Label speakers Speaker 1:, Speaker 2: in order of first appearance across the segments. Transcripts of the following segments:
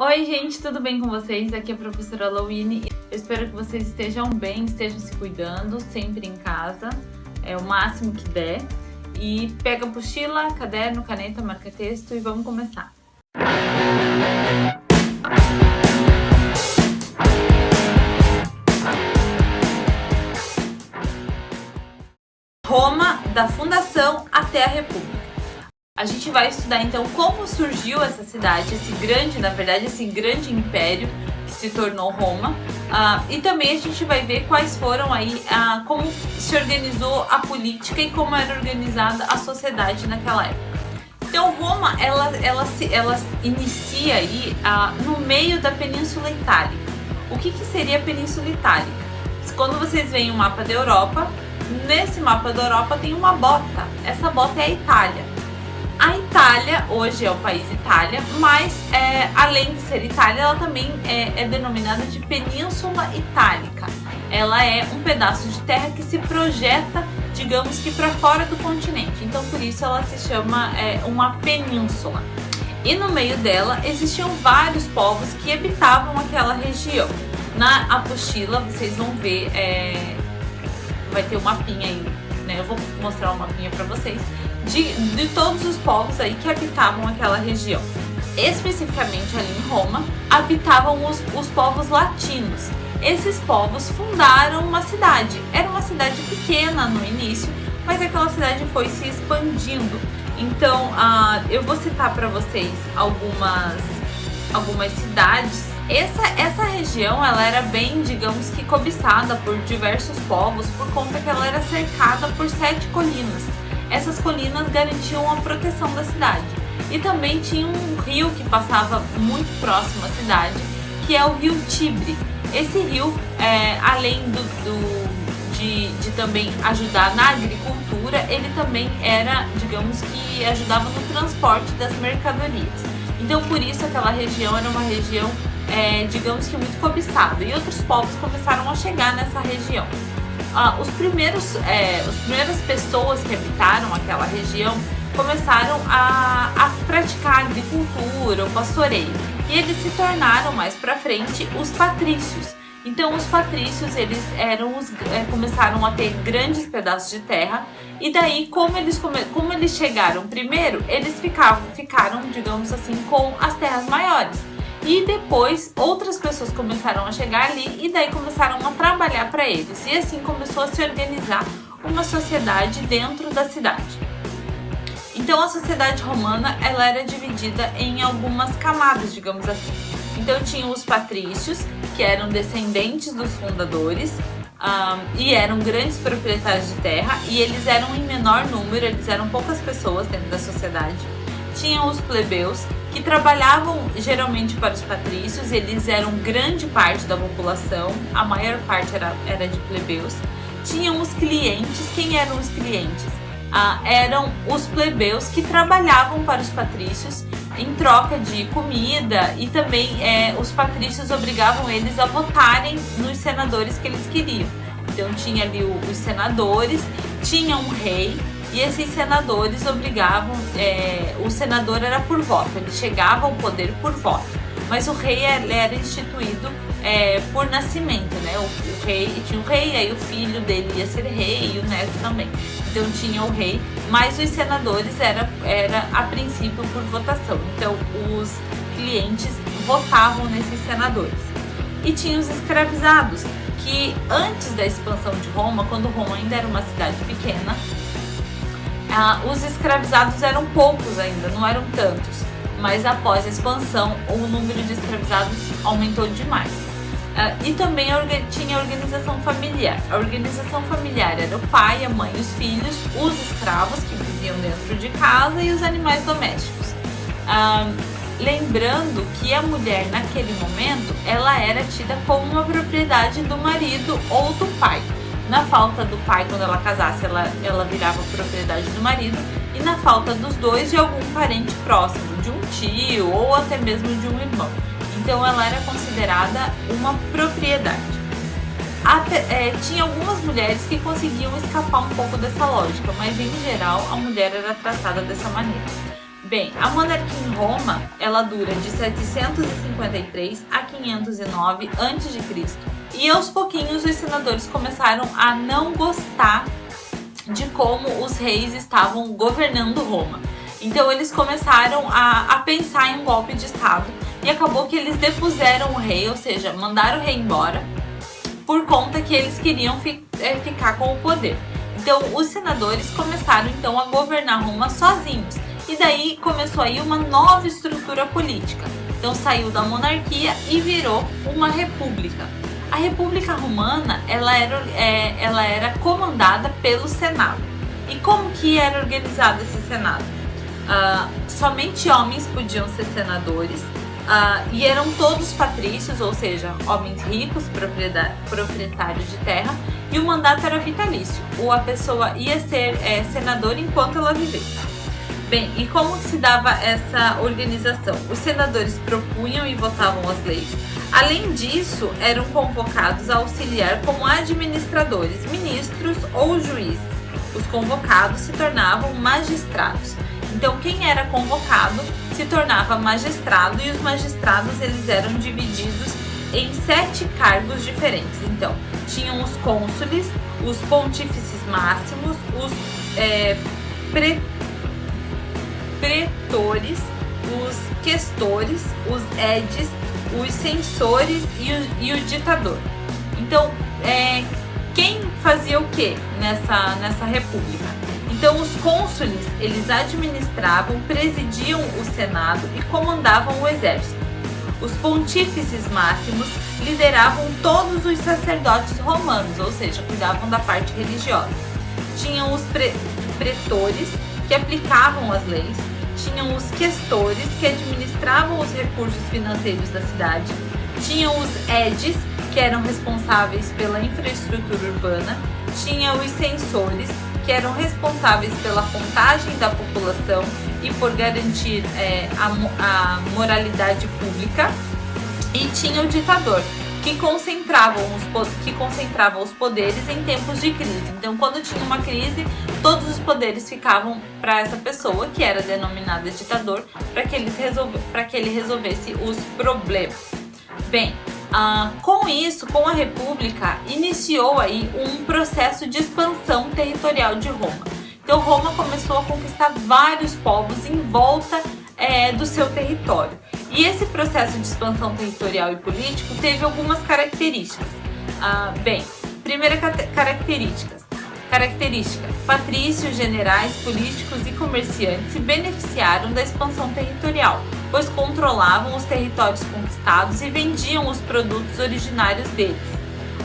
Speaker 1: Oi gente, tudo bem com vocês? Aqui é a professora Louine. Eu espero que vocês estejam bem, estejam se cuidando, sempre em casa, o máximo que der. E pega apostila, caderno, caneta, marca-texto e vamos começar. Roma, da fundação até a República. A gente vai estudar então como surgiu essa cidade, esse grande império que se tornou Roma, e também a gente vai ver quais foram aí, como se organizou a política e como era organizada a sociedade naquela época. Então Roma, ela inicia aí no meio da Península Itálica. O que seria a Península Itálica? Quando vocês veem o mapa da Europa, nesse mapa da Europa tem uma bota, essa bota é a Itália. A Itália, hoje é o país Itália, mas além de ser Itália, ela também é denominada de Península Itálica. Ela é um pedaço de terra que se projeta, digamos que para fora do continente, então por isso ela se chama uma península. E no meio dela existiam vários povos que habitavam aquela região. Na apostila vocês vão ver, vai ter um mapinha aí, né? Eu vou mostrar um mapinha para vocês. De todos os povos aí que habitavam aquela região. Especificamente ali em Roma, habitavam os povos latinos. Esses povos fundaram uma cidade. Era uma cidade pequena no início, mas aquela cidade foi se expandindo. Então, eu vou citar para vocês algumas cidades. Essa região, ela era bem, digamos que cobiçada por diversos povos, por conta que ela era cercada por 7 colinas. Essas colinas garantiam a proteção da cidade. E também tinha um rio que passava muito próximo à cidade, que é o rio Tibre. Esse rio, além de também ajudar na agricultura, ele também era, digamos que, ajudava no transporte das mercadorias. Então, por isso, aquela região era uma região, digamos que, muito cobiçada. E outros povos começaram a chegar nessa região. As primeiras pessoas que habitaram aquela região começaram a praticar agricultura, o pastoreio, e eles se tornaram mais para frente os patrícios. Então os patrícios, eles começaram a ter grandes pedaços de terra, e daí como eles chegaram primeiro, eles ficaram, digamos assim, com as terras maiores. E depois outras pessoas começaram a chegar ali e daí começaram a trabalhar para eles. E assim começou a se organizar uma sociedade dentro da cidade. Então a sociedade romana, ela era dividida em algumas camadas, digamos assim. Então tinham os patrícios, que eram descendentes dos fundadores, e eram grandes proprietários de terra, e eles eram em menor número, eles eram poucas pessoas dentro da sociedade. Tinham os plebeus, que trabalhavam geralmente para os patrícios, eles eram grande parte da população, a maior parte era de plebeus. Tinham os clientes. Quem eram os clientes? Eram os plebeus que trabalhavam para os patrícios em troca de comida, e também os patrícios obrigavam eles a votarem nos senadores que eles queriam. Então tinha ali os senadores, tinha um rei, e esses senadores obrigavam, o senador era por voto, ele chegava ao poder por voto, mas o rei era instituído por nascimento, né? O rei tinha um rei, aí o filho dele ia ser rei e o neto também. Então tinha o rei, mas os senadores era a princípio por votação. Então os clientes votavam nesses senadores. E tinha os escravizados, que antes da expansão de Roma, quando Roma ainda era uma cidade pequena, os escravizados eram poucos ainda, não eram tantos, mas após a expansão o número de escravizados aumentou demais. E também tinha a organização familiar. A organização familiar era o pai, a mãe, os filhos, os escravos que viviam dentro de casa e os animais domésticos. Lembrando que a mulher naquele momento, ela era tida como uma propriedade do marido ou do pai. Na falta do pai, quando ela casasse, ela virava propriedade do marido, e na falta dos dois, de algum parente próximo, de um tio ou até mesmo de um irmão. Então ela era considerada uma propriedade. Tinha algumas mulheres que conseguiam escapar um pouco dessa lógica, mas em geral a mulher era tratada dessa maneira. Bem, a monarquia em Roma, ela dura de 753 a 509 a.C. E aos pouquinhos os senadores começaram a não gostar de como os reis estavam governando Roma. Então eles começaram a pensar em um golpe de estado e acabou que eles depuseram o rei, ou seja, mandaram o rei embora por conta que eles queriam ficar com o poder. Então os senadores começaram então a governar Roma sozinhos. E daí começou aí uma nova estrutura política. Então saiu da monarquia e virou uma república. A República Romana ela era comandada pelo Senado. E como que era organizado esse Senado? Somente homens podiam ser senadores e eram todos patrícios, ou seja, homens ricos, proprietários de terra, e o mandato era vitalício. Ou a pessoa ia ser senador enquanto ela vivesse. Bem, e como se dava essa organização? Os senadores propunham e votavam as leis. Além disso, eram convocados a auxiliar como administradores, ministros ou juízes. Os convocados se tornavam magistrados. Então, quem era convocado se tornava magistrado e os magistrados eles eram divididos em 7 cargos diferentes. Então, tinham os cônsules, os pontífices máximos, os pretores, os questores, os edis, os censores e o ditador. Então, quem fazia o que nessa república? Então, os cônsules, eles administravam, presidiam o Senado e comandavam o exército. Os pontífices máximos lideravam todos os sacerdotes romanos, ou seja, cuidavam da parte religiosa. Tinham os pretores, que aplicavam as leis. Tinham os questores, que administravam os recursos financeiros da cidade. Tinham os edis, que eram responsáveis pela infraestrutura urbana. Tinha os censores, que eram responsáveis pela contagem da população e por garantir a moralidade pública. E tinha o ditador, que concentravam os poderes em tempos de crise. Então, quando tinha uma crise, todos os poderes ficavam para essa pessoa, que era denominada ditador, para que ele resolvesse os problemas. Bem, com isso, com a República, iniciou aí um processo de expansão territorial de Roma. Então, Roma começou a conquistar vários povos em volta do seu território. E esse processo de expansão territorial e político teve algumas características. Primeira característica: patrícios, generais, políticos e comerciantes se beneficiaram da expansão territorial, pois controlavam os territórios conquistados e vendiam os produtos originários deles.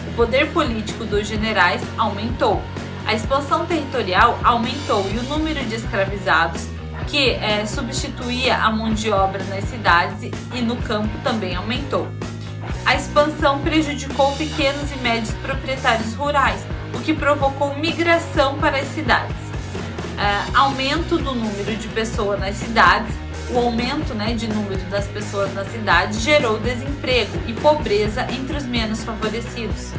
Speaker 1: O poder político dos generais aumentou. A expansão territorial aumentou e o número de escravizados, que substituía a mão de obra nas cidades e no campo, também aumentou. A expansão prejudicou pequenos e médios proprietários rurais, o que provocou migração para as cidades. Aumento do número de pessoas nas cidades. O aumento de número das pessoas na cidade gerou desemprego e pobreza entre os menos favorecidos.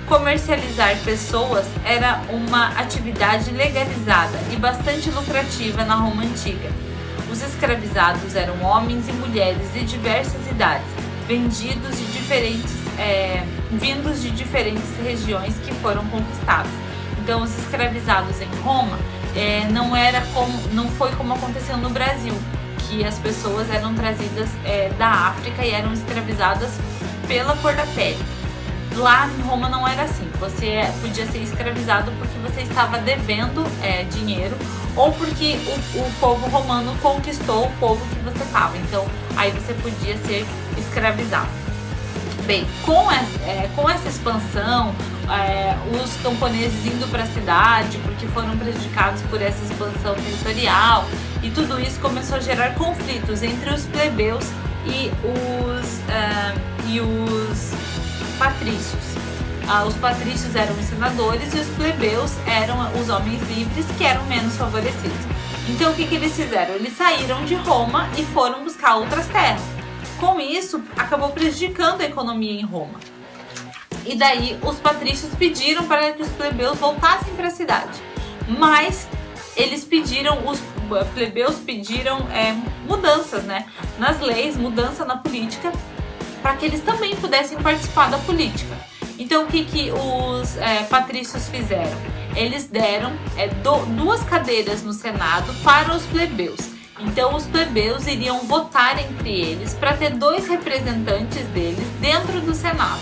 Speaker 1: Comercializar pessoas era uma atividade legalizada e bastante lucrativa na Roma Antiga. Os escravizados eram homens e mulheres de diversas idades, vindos de diferentes regiões que foram conquistadas. Então, os escravizados em Roma não foi como aconteceu no Brasil, que as pessoas eram trazidas da África e eram escravizadas pela cor da pele. Lá em Roma não era assim. Você podia ser escravizado porque você estava devendo dinheiro ou porque o povo romano conquistou o povo que você estava. Então, aí você podia ser escravizado. Bem, com essa expansão, os camponeses indo para a cidade porque foram prejudicados por essa expansão territorial, e tudo isso começou a gerar conflitos entre os plebeus e os patrícios. Os patrícios eram os senadores e os plebeus eram os homens livres, que eram menos favorecidos. Então, o que eles fizeram? Eles saíram de Roma e foram buscar outras terras. Com isso, acabou prejudicando a economia em Roma. E daí, os patrícios pediram para que os plebeus voltassem para a cidade. Mas eles pediram, plebeus pediram mudanças, né, nas leis, mudança na política, para que eles também pudessem participar da política. Então o que os patrícios fizeram? Eles deram 2 cadeiras no Senado para os plebeus. Então os plebeus iriam votar entre eles para ter 2 representantes deles dentro do Senado.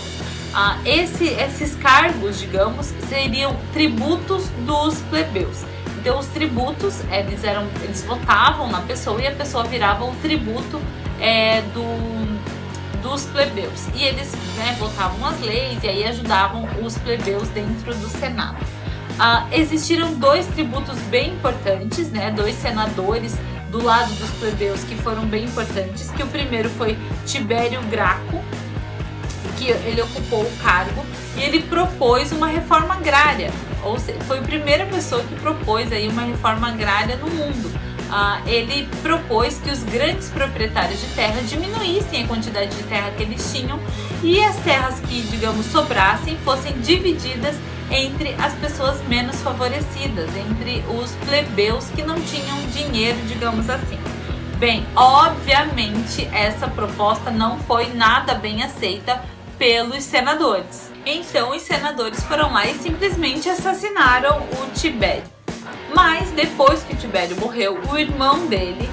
Speaker 1: Esses cargos, digamos, seriam tributos dos plebeus. Então os tributos, eles votavam na pessoa e a pessoa virava o tributo dos plebeus. E eles votavam as leis e aí ajudavam os plebeus dentro do Senado. Existiram 2 tributos bem importantes, 2 senadores do lado dos plebeus que foram bem importantes, que o primeiro foi Tibério Graco, que ele ocupou o cargo e ele propôs uma reforma agrária, ou seja, foi a primeira pessoa que propôs aí uma reforma agrária no mundo. Ele propôs que os grandes proprietários de terra diminuíssem a quantidade de terra que eles tinham e as terras que, digamos, sobrassem fossem divididas entre as pessoas menos favorecidas, entre os plebeus que não tinham dinheiro, digamos assim. Bem, obviamente essa proposta não foi nada bem aceita pelos senadores. Então os senadores foram lá e simplesmente assassinaram o Tibério. Mas depois que o Tibério morreu, o irmão dele,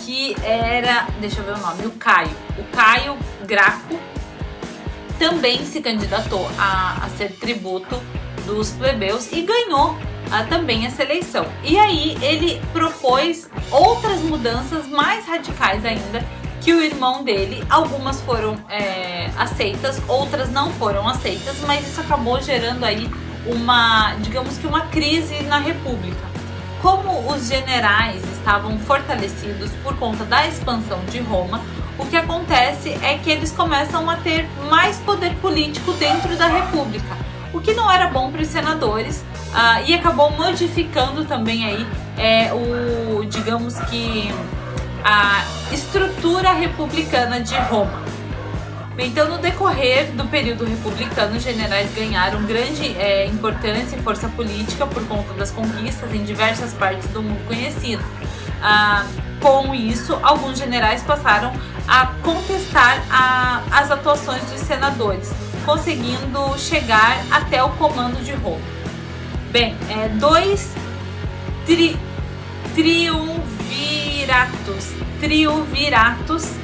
Speaker 1: que era, deixa eu ver o nome, o Caio Graco, também se candidatou a ser tributo dos plebeus e ganhou também essa eleição. E aí ele propôs outras mudanças mais radicais ainda que o irmão dele. Algumas foram aceitas, outras não foram aceitas, mas isso acabou gerando aí digamos que uma crise na República. Como os generais estavam fortalecidos por conta da expansão de Roma, o que acontece é que eles começam a ter mais poder político dentro da República, o que não era bom para os senadores, e acabou modificando também aí digamos que a estrutura republicana de Roma. Então, no decorrer do período republicano, os generais ganharam grande importância e força política por conta das conquistas em diversas partes do mundo conhecido. Com isso, alguns generais passaram a contestar as atuações dos senadores, conseguindo chegar até o comando de Roma. Bem, 2 triunviratos,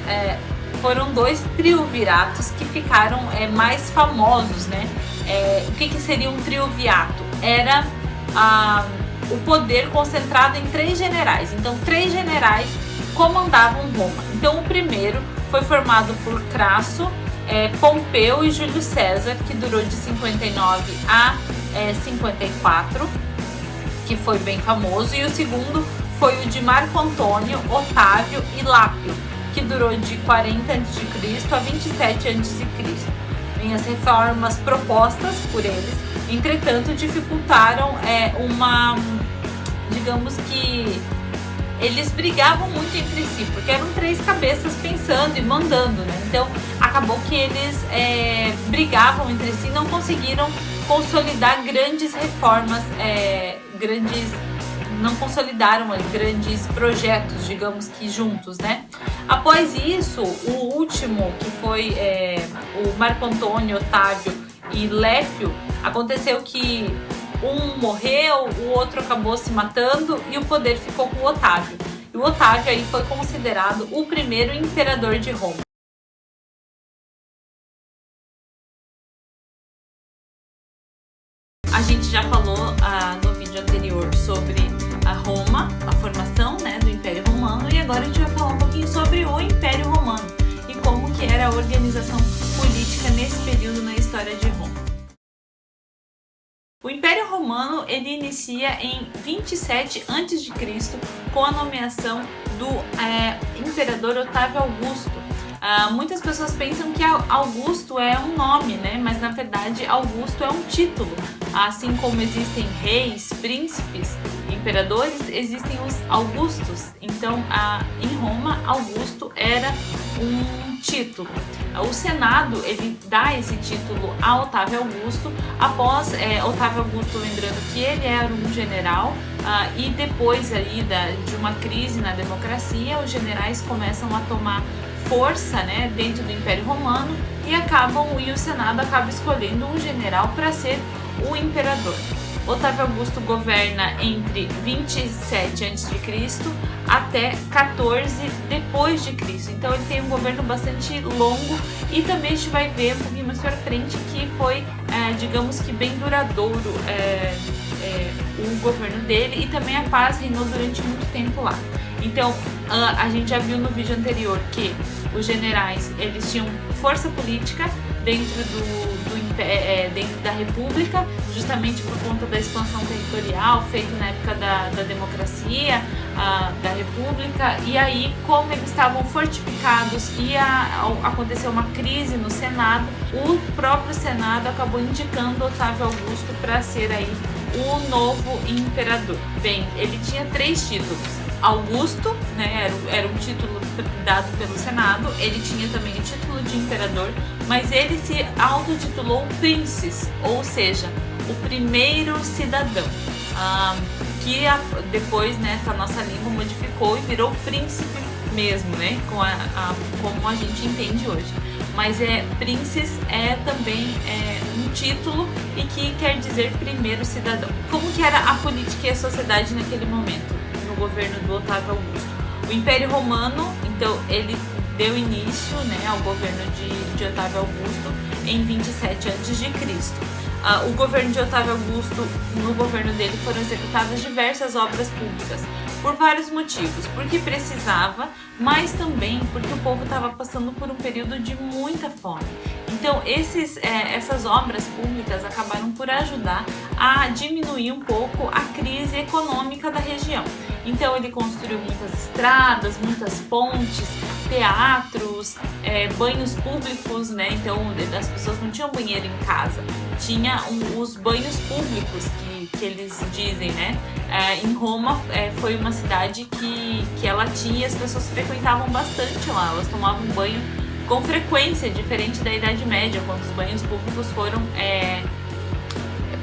Speaker 1: foram 2 triunviratos que ficaram mais famosos, né? O que seria um triunvirato? Era o poder concentrado em 3 generais. Então, 3 generais comandavam Roma. Então, o primeiro foi formado por Crasso, Pompeu e Júlio César, que durou de 59 a 54, que foi bem famoso. E o segundo foi o de Marco Antônio, Otávio e Lápio, que durou de 40 a.C. a 27 a.C. Bem, as reformas propostas por eles, entretanto, dificultaram digamos que eles brigavam muito entre si, porque eram 3 cabeças pensando e mandando, né? Então, acabou que eles brigavam entre si e não conseguiram consolidar grandes reformas, não consolidaram grandes projetos, digamos que juntos, né? Após isso, o último, que foi o Marco Antônio, Otávio e Lépio, aconteceu que um morreu, o outro acabou se matando e o poder ficou com o Otávio. E o Otávio aí foi considerado o primeiro imperador de Roma. A gente já falou no vídeo anterior sobre a Roma, a formação, né, do Império Romano, e agora a gente vai falar um pouquinho sobre o Império Romano e como que era a organização política nesse período na história de Roma. O Império Romano ele inicia em 27 a.C. com a nomeação do imperador Otávio Augusto. Muitas pessoas pensam que Augusto é um nome, né? Mas na verdade Augusto é um título. Assim como existem reis, príncipes, imperadores, existem os Augustos. Então, em Roma, Augusto era um título. O Senado, ele dá esse título a Otávio Augusto após Otávio Augusto, lembrando que ele era um general, e depois aí de uma crise na democracia, os generais começam a tomar força, né, dentro do Império Romano e o Senado acaba escolhendo um general para ser o imperador. Otávio Augusto governa entre 27 a.C. até 14 depois de Cristo. Então ele tem um governo bastante longo e também a gente vai ver um pouquinho mais para frente que foi, digamos que bem duradouro o governo dele, e também a paz reinou durante muito tempo lá. Então a gente já viu no vídeo anterior que os generais, eles tinham força política dentro dentro da República, justamente por conta da expansão territorial feita na época da democracia, da República. E aí, como eles estavam fortificados e aconteceu uma crise no Senado, o próprio Senado acabou indicando Otávio Augusto para ser aí o novo imperador. Bem, ele tinha 3 títulos. Augusto, né, era um título dado pelo Senado. Ele tinha também o título de imperador, mas ele se autotitulou Princeps, ou seja, o primeiro cidadão, que depois, né, a nossa língua modificou e virou príncipe mesmo, né, como a gente entende hoje. Mas Princeps também um título e que quer dizer primeiro cidadão. Como que era a política e a sociedade naquele momento, no governo do Otávio Augusto? O Império Romano, então, ele deu início, né, ao governo de Otávio Augusto em 27 a.C. O governo de Otávio Augusto, no governo dele, foram executadas diversas obras públicas, por vários motivos, porque precisava, mas também porque o povo estava passando por um período de muita fome. Então essas obras públicas acabaram por ajudar a diminuir um pouco a crise econômica da região. Então ele construiu muitas estradas, muitas pontes, teatros, banhos públicos, né? Então as pessoas não tinham banheiro em casa, tinha os banhos públicos que eles dizem, né? Em Roma foi uma cidade que ela tinha, e as pessoas frequentavam bastante lá, elas tomavam banho com frequência, diferente da Idade Média, quando os banhos públicos foram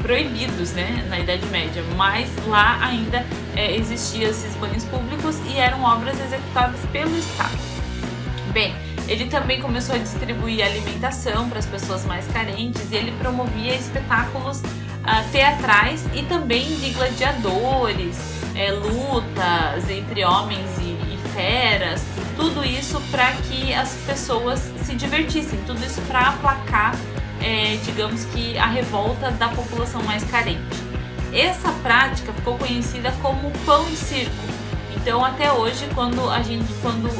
Speaker 1: proibidos, né, na Idade Média, mas lá ainda existiam esses banhos públicos e eram obras executadas pelo Estado. Bem, ele também começou a distribuir alimentação para as pessoas mais carentes e ele promovia espetáculos teatrais e também de gladiadores, lutas entre homens e feras, tudo isso para que as pessoas se divertissem, tudo isso para aplacar, digamos que a revolta da população mais carente. Essa prática ficou conhecida como pão e circo. Então até hoje, quando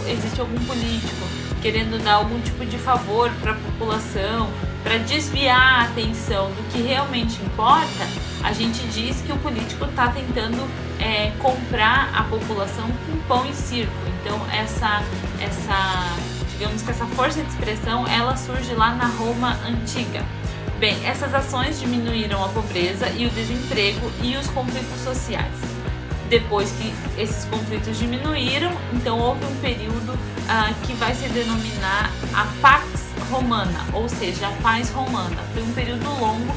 Speaker 1: existe algum político querendo dar algum tipo de favor para a população, para desviar a atenção do que realmente importa, a gente diz que o político está tentando comprar a população com pão e circo. Então digamos que essa força de expressão, ela surge lá na Roma antiga. Bem, essas ações diminuíram a pobreza e o desemprego e os conflitos sociais. Depois que esses conflitos diminuíram, então houve um período que vai se denominar a Pax Romana, ou seja, a paz romana. Foi um período longo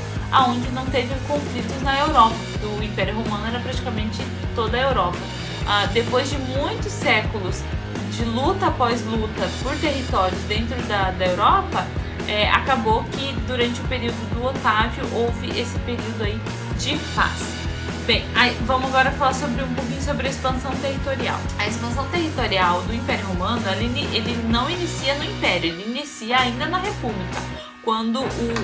Speaker 1: onde não teve conflitos na Europa. O Império Romano era praticamente toda a Europa. Depois de muitos séculos de luta após luta por territórios dentro da Europa, acabou que durante o período do Otávio houve esse período aí de paz. Bem, vamos agora falar um pouquinho sobre a expansão territorial. A expansão territorial do Império Romano, ele não inicia no Império, ele inicia ainda na República, quando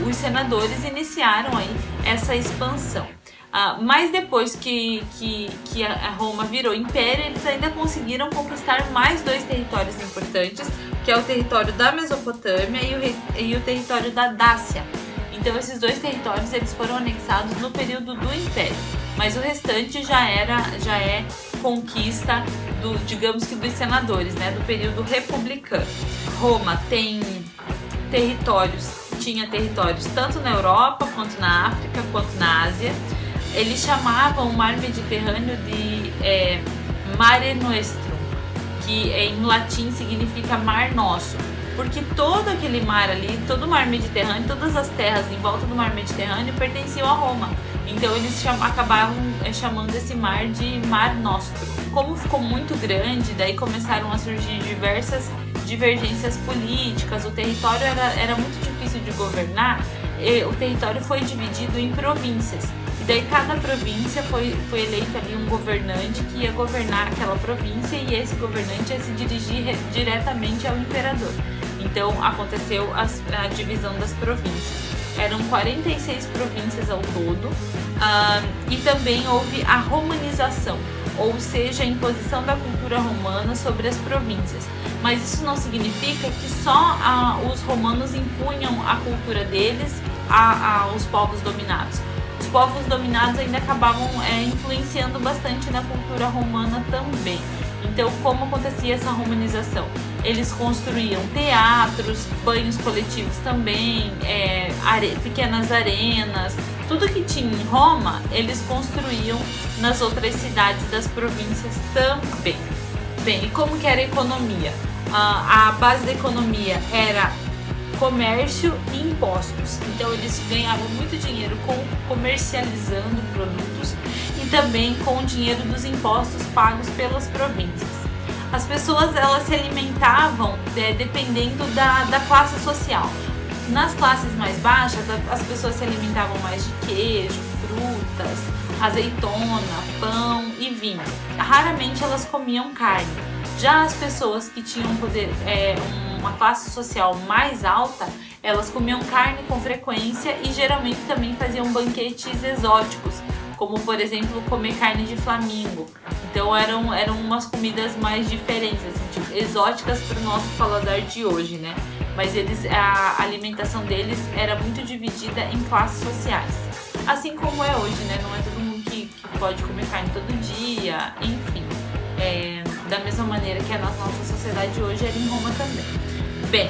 Speaker 1: os senadores iniciaram aí essa expansão. Mas depois que a Roma virou Império, eles ainda conseguiram conquistar mais 2 territórios importantes, que é o território da Mesopotâmia e o território da Dácia. Então esses 2 territórios eles foram anexados no período do Império, mas o restante já é conquista digamos que dos senadores, né, do período republicano. Roma tinha territórios tanto na Europa, quanto na África, quanto na Ásia. Eles chamavam o mar Mediterrâneo de Mare Nostrum, que em latim significa Mar Nosso. porque todo aquele mar ali, todo o mar Mediterrâneo, todas as terras em volta do mar Mediterrâneo pertenciam a Roma. Então eles acabavam chamando esse mar de Mar Nostro. Como ficou muito grande, daí começaram a surgir diversas divergências políticas, o território era muito difícil de governar, o território foi dividido em províncias. E daí cada província foi eleito ali um governante que ia governar aquela província, e esse governante ia se dirigir diretamente ao imperador. Então aconteceu a divisão das províncias. Eram 46 províncias ao todo, e também houve a romanização, ou seja, a imposição da cultura romana sobre as províncias. Mas isso não significa que só os romanos impunham a cultura deles aos povos dominados. Os povos dominados ainda acabavam influenciando bastante na cultura romana também. Então, como acontecia essa romanização? Eles construíam teatros, banhos coletivos também, pequenas arenas, tudo que tinha em Roma, eles construíam nas outras cidades das províncias também. Bem, e como que era a economia? A base da economia era comércio e impostos. Então eles ganhavam muito dinheiro comercializando produtos e também com o dinheiro dos impostos pagos pelas províncias. As pessoas elas se alimentavam dependendo da classe social. Nas classes mais baixas, as pessoas se alimentavam mais de queijo, frutas, azeitona, pão e vinho. Raramente elas comiam carne. Já as pessoas que tinham uma classe social mais alta, elas comiam carne com frequência e geralmente também faziam banquetes exóticos, como por exemplo comer carne de flamingo. Então eram umas comidas mais diferentes, assim, tipo, exóticas para o nosso paladar de hoje, né? Mas a alimentação deles era muito dividida em classes sociais, assim como é hoje, né? Não é todo mundo que pode comer carne todo dia, enfim. Da mesma maneira que a nossa sociedade hoje era em Roma também. Bem,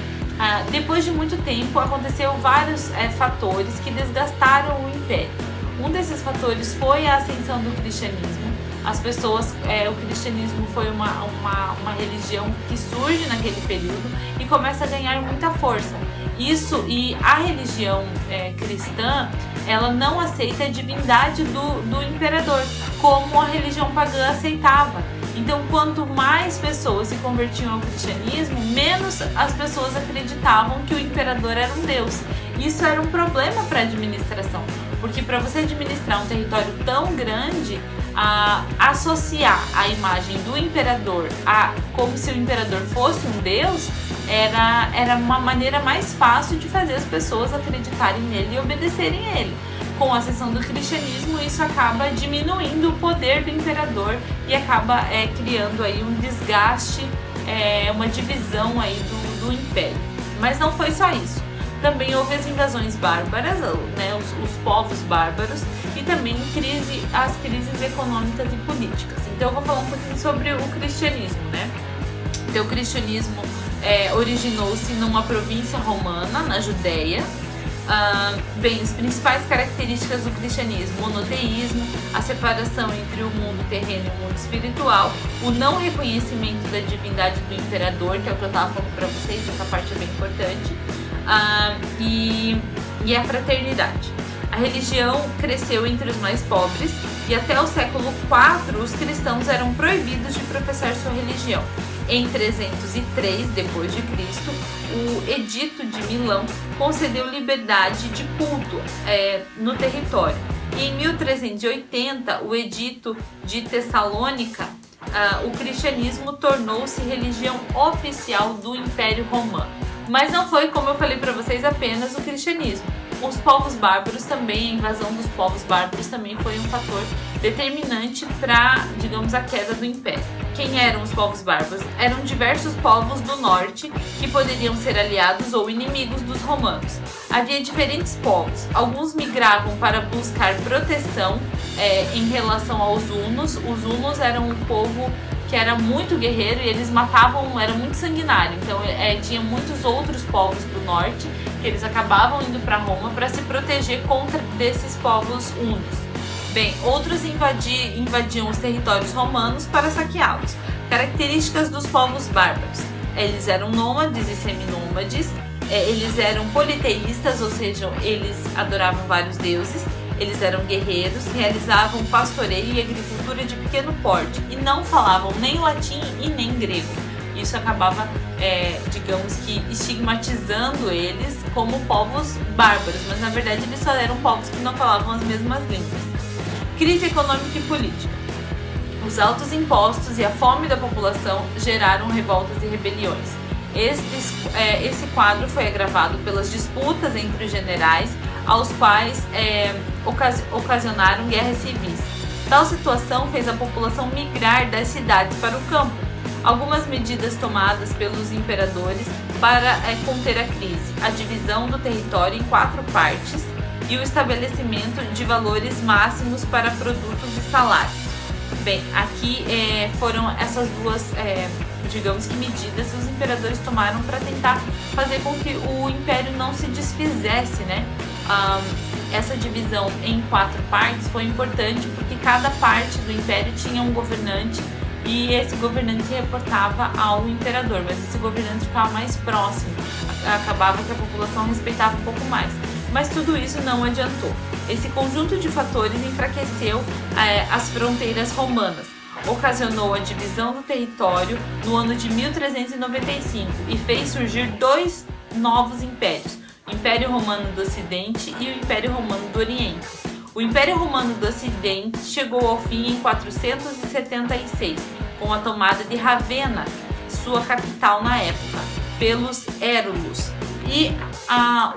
Speaker 1: depois de muito tempo aconteceu vários fatores que desgastaram o império. Um desses fatores foi a ascensão do cristianismo. As pessoas, o cristianismo foi uma religião que surge naquele período e começa a ganhar muita força. Isso, e a religião cristã, ela não aceita a divindade do imperador, como a religião pagã aceitava. Então, quanto mais pessoas se convertiam ao cristianismo, menos as pessoas acreditavam que o imperador era um deus. Isso era um problema para a administração, porque para você administrar um território tão grande, associar a imagem do imperador como se o imperador fosse um deus era uma maneira mais fácil de fazer as pessoas acreditarem nele e obedecerem a ele. Com a ascensão do cristianismo, isso acaba diminuindo o poder do imperador e acaba criando aí um desgaste, uma divisão aí do império. Mas não foi só isso. Também houve as invasões bárbaras, né, os povos bárbaros, e também as crises econômicas e políticas. Então eu vou falar um pouquinho sobre o cristianismo, né? Então o cristianismo originou-se numa província romana, na Judéia. Bem, as principais características do cristianismo: o monoteísmo, a separação entre o mundo terreno e o mundo espiritual, o não reconhecimento da divindade do imperador, que é o que eu estava falando para vocês, essa parte é bem importante, e a fraternidade. A religião cresceu entre os mais pobres e até o século IV os cristãos eram proibidos de professar sua religião. Em 303 depois de Cristo, o Edito de Milão concedeu liberdade de culto no território. E em 1380, o Edito de Tessalônica, o cristianismo tornou-se religião oficial do Império Romano. Mas não foi, como eu falei para vocês, apenas o cristianismo. Os povos bárbaros também, a invasão dos povos bárbaros também foi um fator determinante para, digamos, a queda do império. Quem eram os povos bárbaros? Eram diversos povos do norte que poderiam ser aliados ou inimigos dos romanos. Havia diferentes povos. Alguns migravam para buscar proteção em relação aos hunos. Os hunos eram um povo que era muito guerreiro e eles matavam, era muito sanguinário. Então tinha muitos outros povos do norte que eles acabavam indo para Roma para se proteger contra desses povos hunos. Bem, outros invadiam os territórios romanos para saqueá-los. Características dos povos bárbaros: Eles eram nômades e seminômades, eles eram politeístas, ou seja, eles adoravam vários deuses, eles eram guerreiros, realizavam pastoreio e agricultura de pequeno porte e não falavam nem latim e nem grego. Isso acabava, digamos que, estigmatizando eles como povos bárbaros, mas na verdade eles só eram povos que não falavam as mesmas línguas. Crise econômica e política. Os altos impostos e a fome da população geraram revoltas e rebeliões. Esse quadro foi agravado pelas disputas entre os generais, aos quais ocasionaram guerras civis. Tal situação fez a população migrar das cidades para o campo. Algumas medidas tomadas pelos imperadores para conter a crise: a divisão do território em 4 partes e o estabelecimento de valores máximos para produtos e salários. Bem, aqui foram essas duas, digamos que, medidas que os imperadores tomaram para tentar fazer com que o império não se desfizesse, né? Essa divisão em 4 partes foi importante porque cada parte do império tinha um governante e esse governante se reportava ao imperador, mas esse governante ficava mais próximo, acabava que a população respeitava um pouco mais. Mas tudo isso não adiantou. Esse conjunto de fatores enfraqueceu as fronteiras romanas, ocasionou a divisão do território no ano de 1395 e fez surgir 2 novos impérios: o Império Romano do Ocidente e o Império Romano do Oriente. O Império Romano do Ocidente chegou ao fim em 476, com a tomada de Ravenna, sua capital na época, pelos Hérulos. E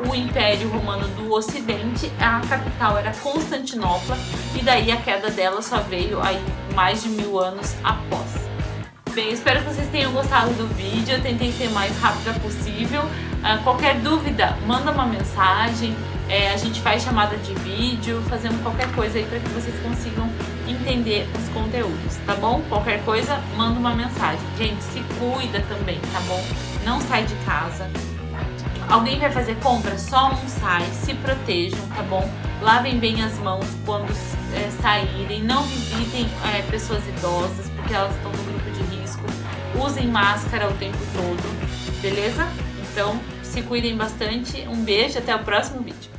Speaker 1: o Império Romano do Ocidente, a capital era Constantinopla, e daí a queda dela só veio aí mais de 1000 anos após. Bem, espero que vocês tenham gostado do vídeo, eu tentei ser mais rápida possível. Qualquer dúvida, manda uma mensagem, a gente faz chamada de vídeo, fazemos qualquer coisa aí para que vocês consigam entender os conteúdos, tá bom? Qualquer coisa, manda uma mensagem. Gente, se cuida também, tá bom? Não sai de casa. Alguém vai fazer compra? Só não sai, se protejam, tá bom? Lavem bem as mãos quando saírem, não visitem pessoas idosas, porque elas estão no grupo de risco. Usem máscara o tempo todo, beleza? Então, se cuidem bastante, um beijo, até o próximo vídeo.